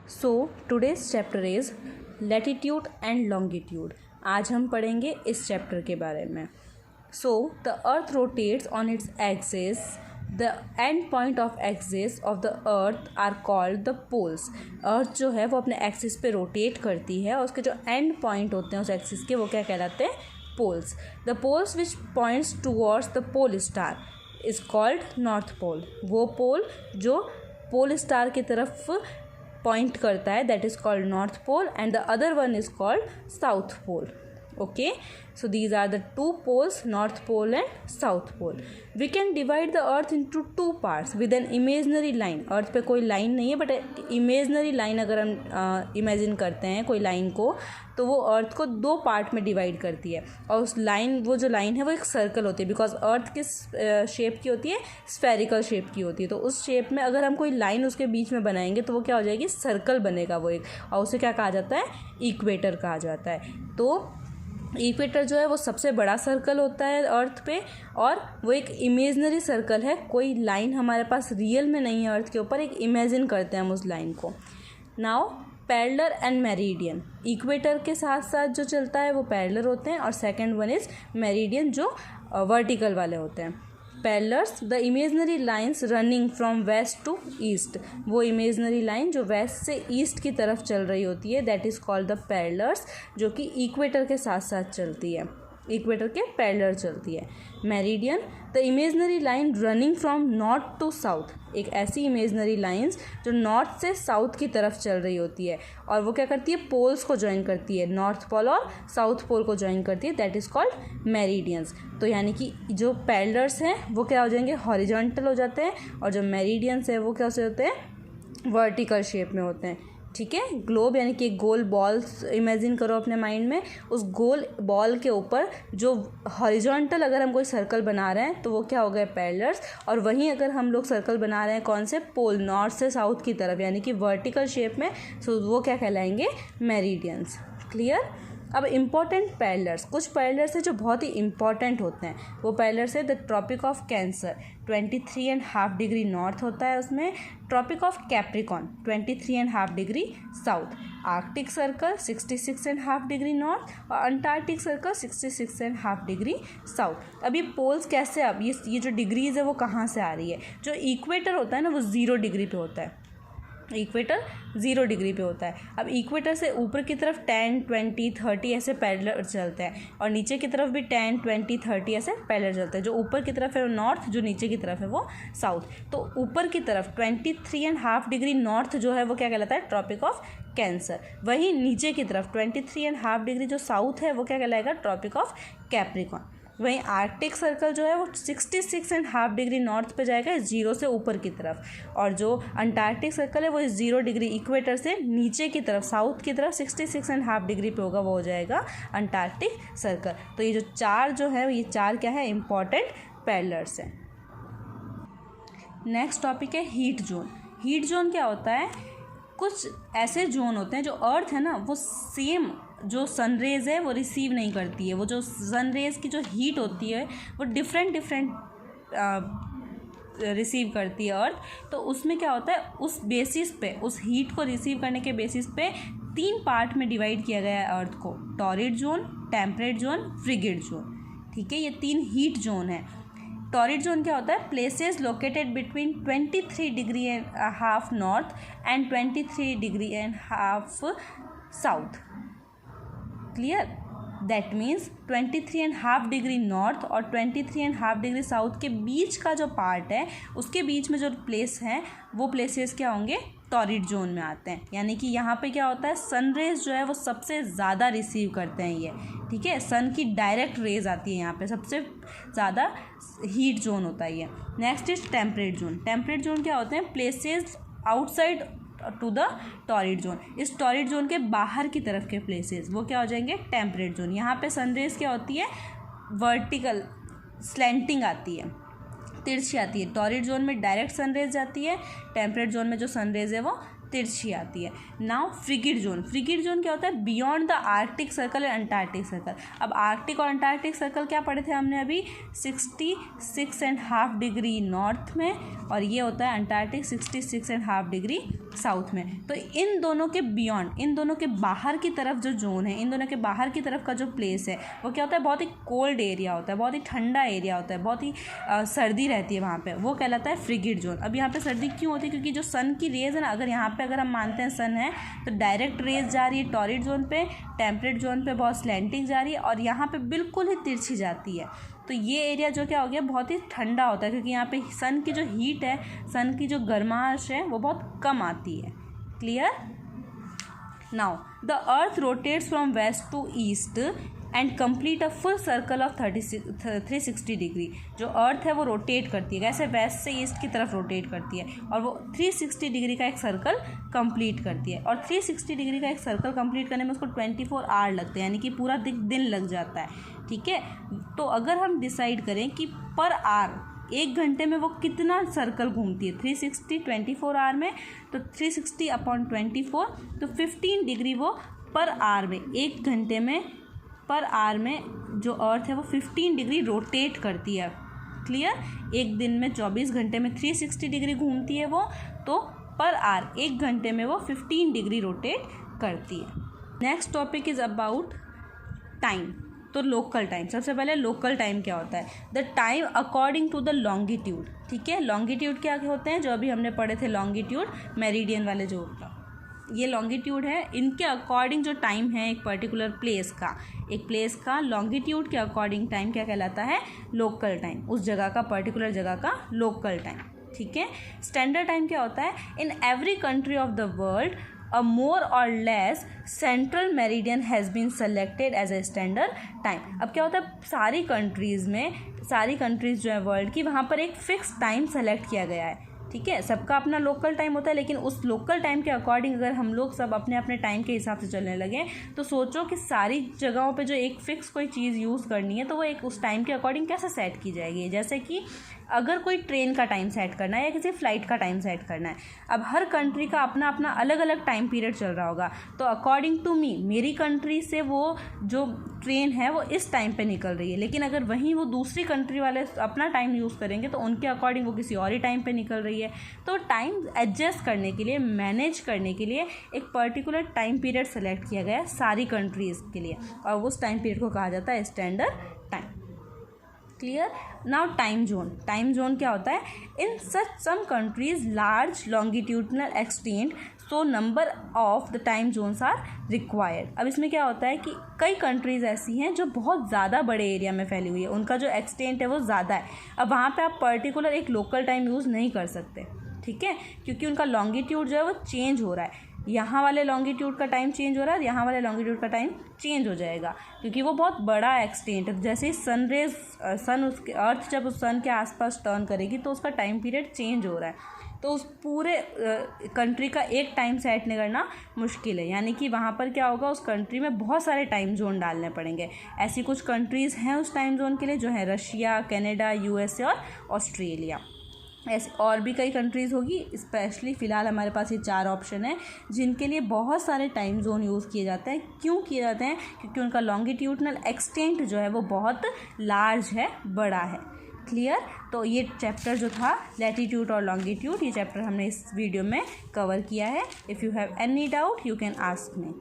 So today's chapter is latitude and longitude. आज हम पढ़ेंगे इस चैप्टर के बारे में। So the earth rotates on its axis. The end point of axis of the earth are called the poles. Earth जो है वो अपने एक्सिस पे रोटेट करती है और उसके जो एंड पॉइंट होते हैं उस एक्सिस के वो क्या कहलाते हैं? Poles. The poles which points towards the pole star is called north pole. वो पोल जो पोल स्टार की तरफ पॉइंट करता है that is called north pole and the other one is called south pole. Okay, so these are the two poles, north pole and south pole. We can divide the earth into two parts with an imaginary line. अर्थ पे कोई line नहीं है but imaginary line अगर हम imagine करते हैं कोई line को तो वो अर्थ को दो पार्ट में डिवाइड करती है और उस लाइन वो जो लाइन है वो एक सर्कल होती है बिकॉज अर्थ किस शेप की होती है? स्फेरिकल शेप की होती है. तो उस शेप में अगर हम कोई लाइन उसके बीच में बनाएंगे तो वो क्या हो जाएगी? सर्कल बनेगा वो एक, और उसे क्या कहा जाता है? इक्वेटर कहा जाता है. तो इक्वेटर जो है वो सबसे बड़ा सर्कल होता है अर्थ पे और वो एक इमेजनरी सर्कल है. कोई लाइन हमारे पास रियल में नहीं है अर्थ के ऊपर, एक इमेजिन करते हैं हम उस लाइन को. Now parallel and meridian. Equator के साथ साथ जो चलता है वो पैरेलल होते हैं और सेकंड वन इज़ मेरिडियन जो वर्टिकल वाले होते हैं. Parallels the imaginary lines running from west to east. वो इमेजनरी लाइन जो वेस्ट से ईस्ट की तरफ चल रही होती है that is called the parallels, जो कि इक्वेटर के साथ साथ चलती है, इक्वेटर के पैरेलल चलती है. Meridian the imaginary line running from north to south. एक ऐसी इमेजनरी लाइंस जो नॉर्थ से साउथ की तरफ चल रही होती है और वो क्या करती है? पोल्स को ज्वाइन करती है, नॉर्थ पोल और साउथ पोल को ज्वाइन करती है दैट इज़ कॉल्ड मेरिडियंस. तो यानी कि जो पैरेलल्स हैं वो क्या हो जाएंगे? हॉरिजॉन्टल हो जाते हैं और जो मेरिडियंस है वो क्या होते हैं? वर्टिकल शेप में होते हैं. ठीक है. ग्लोब यानी कि एक गोल बॉल इमेजिन करो अपने माइंड में. उस गोल बॉल के ऊपर जो हॉरिजॉन्टल अगर हम कोई सर्कल बना रहे हैं तो वो क्या हो गए? पैरेलल्स. और वहीं अगर हम लोग सर्कल बना रहे हैं कौन से? पोल, नॉर्थ से साउथ की तरफ यानी कि वर्टिकल शेप में, सो वो क्या कहलाएंगे? मेरिडियंस. क्लियर. अब इम्पॉर्टेंट पैरेलल्स, कुछ पैरेलल्स हैं जो बहुत ही इंपॉर्टेंट होते हैं. वो पैरेलल्स है the Tropic of Cancer 23.5 degree north होता है उसमें. Tropic of Capricorn 23.5 degree south. Arctic Circle 66.5 degree north और अंटार्कटिक सर्कल 66.5 डिग्री साउथ. अब ये पोल्स कैसे, अब ये जो डिग्रीज है वो कहाँ से आ रही है? जो इक्वेटर होता है ना वो 0 डिग्री पे होता है. इक्वेटर 0 डिग्री पे होता है. अब इक्वेटर से ऊपर की तरफ 10, 20, 30 ऐसे पैरेलल चलते हैं और नीचे की तरफ भी 10, 20, 30 ऐसे पैरेलल चलते हैं. जो ऊपर की तरफ है वो नॉर्थ, जो नीचे की तरफ है वो साउथ. तो ऊपर की तरफ 23.5 डिग्री नॉर्थ जो है वो क्या कहलाता है? Tropic of Cancer. वहीं नीचे की तरफ 23.5 डिग्री जो साउथ है वो क्या कहलाएगा? Tropic of Capricorn. वहीं आर्कटिक सर्कल जो है वो 66.5 डिग्री नॉर्थ पे जाएगा 0 से ऊपर की तरफ, और जो अंटार्कटिक सर्कल है वो 0 डिग्री इक्वेटर से नीचे की तरफ साउथ की तरफ 66.5 डिग्री पे होगा, वो हो जाएगा अंटार्कटिक सर्कल. तो ये जो चार जो है ये चार क्या है? इंपॉर्टेंट पैरेलल्स हैं. नेक्स्ट टॉपिक है हीट जोन. हीट जोन क्या होता है? कुछ ऐसे जोन होते हैं जो अर्थ है ना वो सेम जो सनरेज़ है वो रिसीव नहीं करती है. वो जो सनरेज़ की जो हीट होती है वो डिफरेंट रिसीव करती है अर्थ. तो उसमें क्या होता है? उस बेसिस पे, उस हीट को रिसीव करने के बेसिस पे 3 पार्ट में डिवाइड किया गया है अर्थ को. Torrid zone, temperate zone, frigate zone. ठीक है. ये 3 हीट जोन है. टॉरिड जोन क्या होता है? Places located between 23.5 degree north and 23.5 degree south. Clear. That means 23.5 degree north और 23.5 डिग्री साउथ के बीच का जो पार्ट है उसके बीच में जो प्लेस हैं वो प्लेसेस क्या होंगे? टॉरिड जोन में आते हैं. यानी कि यहाँ पे क्या होता है? सनरेज जो है वो सबसे ज़्यादा रिसीव करते हैं ये. ठीक है. सन की डायरेक्ट रेज आती है यहाँ पे, सबसे ज़्यादा हीट जोन होता है ये. Next is temperate zone. Temperate zone क्या होते हैं? Places outside to the torrid zone. इस टॉरिड जोन के बाहर की तरफ के प्लेसेस वो क्या हो जाएंगे? Temperate zone. यहाँ पे सनरेज क्या होती है? वर्टिकल स्लैंटिंग आती है, तिरछी आती है. टॉरिड जोन में डायरेक्ट सनरेज जाती है, टेम्परेट जोन में जो सनरेज है वो तिरछी आती है। नाउ फ्रिगिड जोन, फ्रिगिड जोन क्या होता है, beyond the Arctic circle and Antarctic circle. अब आर्कटिक और अंटार्कटिक सर्कल क्या पढ़े थे हमने अभी, 66.5 डिग्री नॉर्थ में, और ये होता है अंटार्कटिक 66.5 डिग्री साउथ में। तो इन दोनों के बियॉन्ड, इन दोनों के बाहर की तरफ जो जोन है, इन दोनों के बाहर की तरफ का जो प्लेस है वो क्या होता है, बहुत ही कोल्ड एरिया होता है, बहुत ही ठंडा एरिया होता है, बहुत ही सर्दी रहती है वहाँ पे, वो कहलाता है फ्रिगिड जोन। अब यहाँ पे सर्दी क्यों होती है, क्योंकि जो सन की रेज है ना, अगर यहाँ पे अगर हम मानते हैं सन है तो डायरेक्ट रेज जा रही है टॉरिड जोन पे, टेम्परेट जोन पे बहुत स्लैंटिंग जा रही है, और यहाँ पे बिल्कुल ही तिरछी जाती है। तो ये एरिया जो क्या हो गया, बहुत ही ठंडा होता है, क्योंकि यहाँ पे सन की जो हीट है, सन की जो गर्माहट है वो बहुत कम आती है। Clear. Now the earth rotates from west to east and complete a full circle of 360 degree. जो अर्थ है वो रोटेट करती है, कैसे, वेस्ट से ईस्ट की तरफ रोटेट करती है, और वो 360 डिग्री का एक सर्कल कंप्लीट करती है। और 360 डिग्री का एक सर्कल कंप्लीट करने में उसको 24 आवर लगते हैं, यानी कि पूरा दिन लग जाता है। ठीक है, तो अगर हम डिसाइड करें कि पर आवर 1 घंटे में वो कितना सर्कल घूमती है, 360 24 आवर में, तो 360/24, तो 15 डिग्री वो पर आवर में, 1 घंटे में पर आवर में जो अर्थ है वो 15 डिग्री रोटेट करती है। क्लियर। एक दिन में 24 घंटे में 360 डिग्री घूमती है वो, तो पर आवर 1 घंटे में वो 15 डिग्री रोटेट करती है। Next topic is about time. तो लोकल टाइम, सबसे पहले लोकल टाइम क्या होता है, the time according to the longitude. ठीक है, लॉन्गिट्यूड क्या होते हैं, जो अभी हमने पढ़े थे लॉन्गिट्यूड, मेरिडियन वाले जो होता, ये लॉन्गिट्यूड है, इनके अकॉर्डिंग जो टाइम है एक पर्टिकुलर प्लेस का, एक प्लेस का लॉन्गिट्यूड के अकॉर्डिंग टाइम क्या कहलाता है, लोकल टाइम, उस जगह का, पर्टिकुलर जगह का लोकल टाइम। ठीक है। स्टैंडर्ड टाइम क्या होता है, in every country of the world a more or less central meridian has been selected as a standard time। अब क्या होता है, सारी कंट्रीज़ में, सारी कंट्रीज़ जो है वर्ल्ड की, वहाँ पर एक फिक्स टाइम सेलेक्ट किया गया है। ठीक है, सबका अपना लोकल टाइम होता है, लेकिन उस लोकल टाइम के अकॉर्डिंग अगर हम लोग सब अपने अपने टाइम के हिसाब से चलने लगे, तो सोचो कि सारी जगहों पे जो एक फ़िक्स कोई चीज़ यूज़ करनी है, तो वो एक उस टाइम के अकॉर्डिंग कैसे सेट की जाएगी। जैसे कि अगर कोई ट्रेन का टाइम सेट करना है या किसी फ़्लाइट का टाइम सेट करना है, अब हर कंट्री का अपना अपना अलग अलग टाइम पीरियड चल रहा होगा, तो अकॉर्डिंग टू मी, मेरी कंट्री से वो जो ट्रेन है वो इस टाइम पे निकल रही है, लेकिन अगर वहीं वो दूसरी कंट्री वाले अपना टाइम यूज़ करेंगे तो उनके अकॉर्डिंग वो किसी और ही टाइम पे निकल रही है। तो टाइम एडजस्ट करने के लिए, मैनेज करने के लिए एक पर्टिकुलर टाइम पीरियड सेलेक्ट किया गया है सारी कंट्रीज़ के लिए, और उस टाइम पीरियड को कहा जाता है standard time. Clear. Now time zone, time zone क्या होता है, in such some countries large longitudinal extent, so number of the time zones are required. अब इसमें क्या होता है कि कई कंट्रीज़ ऐसी हैं जो बहुत ज़्यादा बड़े एरिया में फैली हुई है, उनका जो एक्सटेंट है वो ज़्यादा है। अब वहाँ पे आप पर्टिकुलर एक लोकल टाइम यूज़ नहीं कर सकते, ठीक है, क्योंकि उनका लॉन्गिट्यूड जो है वो चेंज हो रहा है, यहाँ वाले लॉन्गिट्यूड का टाइम चेंज हो रहा है, यहाँ वाले लॉन्गिट्यूड का टाइम चेंज हो जाएगा, क्योंकि वो बहुत बड़ा एक्सटेंट है। जैसे ही सन रेज, सन उसके, अर्थ जब उस सन के आसपास टर्न करेगी तो उसका टाइम पीरियड चेंज हो रहा है, तो उस पूरे कंट्री का एक टाइम सेट करना मुश्किल है, यानी कि वहाँ पर क्या होगा, उस कंट्री में बहुत सारे टाइम जोन डालने पड़ेंगे। ऐसी कुछ कंट्रीज़ हैं उस टाइम जोन के लिए, जो है रशिया, कनाडा, यूएसए और ऑस्ट्रेलिया। ऐसे और भी कई कंट्रीज़ होगी, स्पेशली फ़िलहाल हमारे पास ये 4 ऑप्शन है जिनके लिए बहुत सारे टाइम जोन यूज़ किए जाते हैं। क्यों किए जाते हैं, क्योंकि उनका लॉन्गिट्यूडनल एक्सटेंट जो है वो बहुत लार्ज है, बड़ा है। क्लियर। तो ये चैप्टर जो था लैटीट्यूड और लॉन्गिट्यूड, ये चैप्टर हमने इस वीडियो में कवर किया है। If you have any doubt you can ask me.